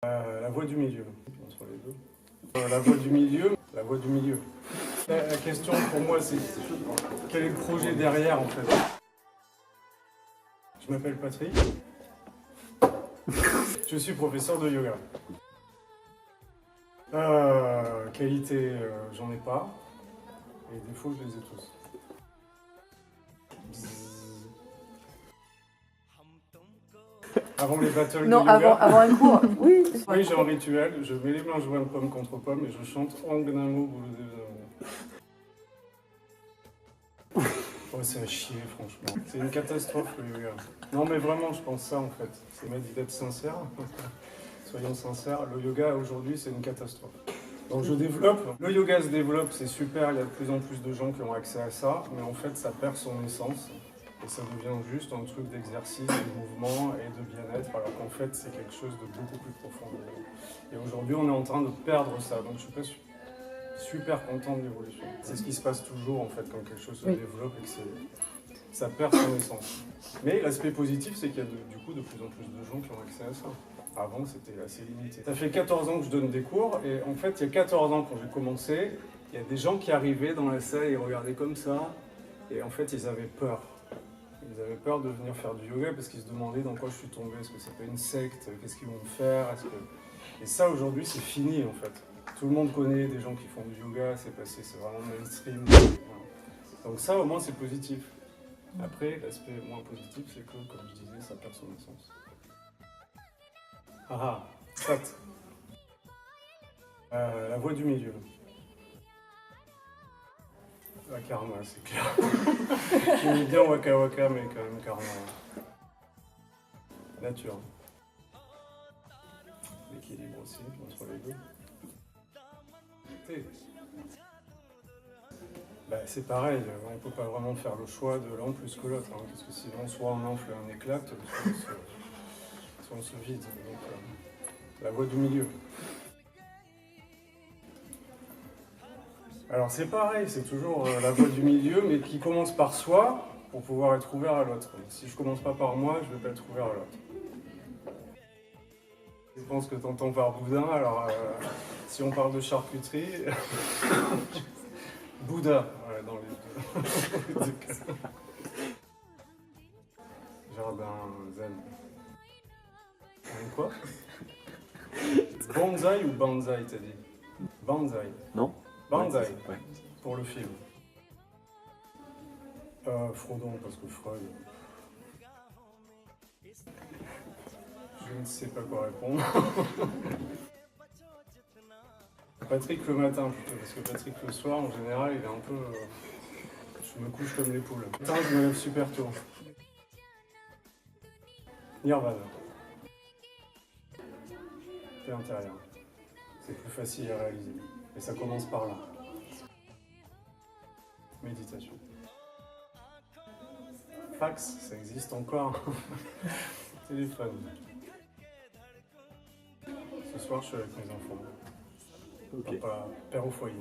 La voie du milieu, entre les deux. La voie du milieu, la voie du milieu. La question pour moi, c'est quel est le projet derrière, en fait. Je m'appelle Patrick. Je suis professeur de yoga. Qualité, j'en ai pas. Et défauts, je les ai tous. Avant les battles Non, de yoga. avant un cours. Oui. Oui, j'ai un rituel. Je mets les mains jointes pomme contre pomme et je chante Angnamo Bouloudézamo. Oh, c'est à chier, franchement. C'est une catastrophe, le yoga. Non, mais vraiment, je pense ça, en fait. C'est ma dit d'être sincère. Soyons sincères, le yoga, aujourd'hui, c'est une catastrophe. Donc je développe. Le yoga se développe, c'est super. Il y a de plus en plus de gens qui ont accès à ça. Mais en fait, ça perd son essence. Et ça devient juste un truc d'exercice, de mouvement et de bien-être, alors qu'en fait, c'est quelque chose de beaucoup plus profond. Et aujourd'hui, on est en train de perdre ça. Donc je suis pas super content de l'évolution. C'est ce qui se passe toujours, en fait, quand quelque chose se développe et que ça perd son essence. Mais l'aspect positif, c'est qu'il y a du coup de plus en plus de gens qui ont accès à ça. Avant, c'était assez limité. Ça fait 14 ans que je donne des cours, et en fait, il y a 14 ans, quand j'ai commencé, il y a des gens qui arrivaient dans la salle et ils regardaient comme ça, et en fait, ils avaient peur. Ils avaient peur de venir faire du yoga parce qu'ils se demandaient dans quoi je suis tombé. Est-ce que c'est pas une secte? Qu'est-ce qu'ils vont me faire? Et ça, aujourd'hui, c'est fini, en fait. Tout le monde connaît des gens qui font du yoga, c'est passé, c'est vraiment mainstream. Voilà. Donc ça, au moins, c'est positif. Après, l'aspect moins positif, c'est que, comme je disais, ça perd son essence. Ah, soit. La voie du milieu. La karma, c'est clair. J'aime bien Waka Waka, mais quand même karma. Nature. L'équilibre aussi, entre les deux. Bah, c'est pareil, on ne peut pas vraiment faire le choix de l'un plus que l'autre, hein, parce que sinon, soit on enfle et on éclate, soit on se vide. Donc, la voie du milieu. Alors c'est pareil, c'est toujours la voie du milieu, mais qui commence par soi pour pouvoir être ouvert à l'autre. Si je commence pas par moi, je ne vais pas être ouvert à l'autre. Je pense que tu entends par boudin, alors si on parle de charcuterie, Bouddha, ouais, dans les deux cas. Jardin zen. Quoi? Bonsaï ou banzai, t'as dit? Banzai. Non? Banzai, Ouais. pour le film. Frodon, parce que Freud. Je ne sais pas quoi répondre. Patrick le matin plutôt, parce que Patrick le soir, en général, il est un peu... je me couche comme les poules. Putain, je me lève super tôt. Nirvana. Paix intérieure. C'est plus facile à réaliser. Et ça commence par là. Méditation. Fax, ça existe encore. Téléphone. Ce soir, je suis avec mes enfants. Ok. Papa, père au foyer.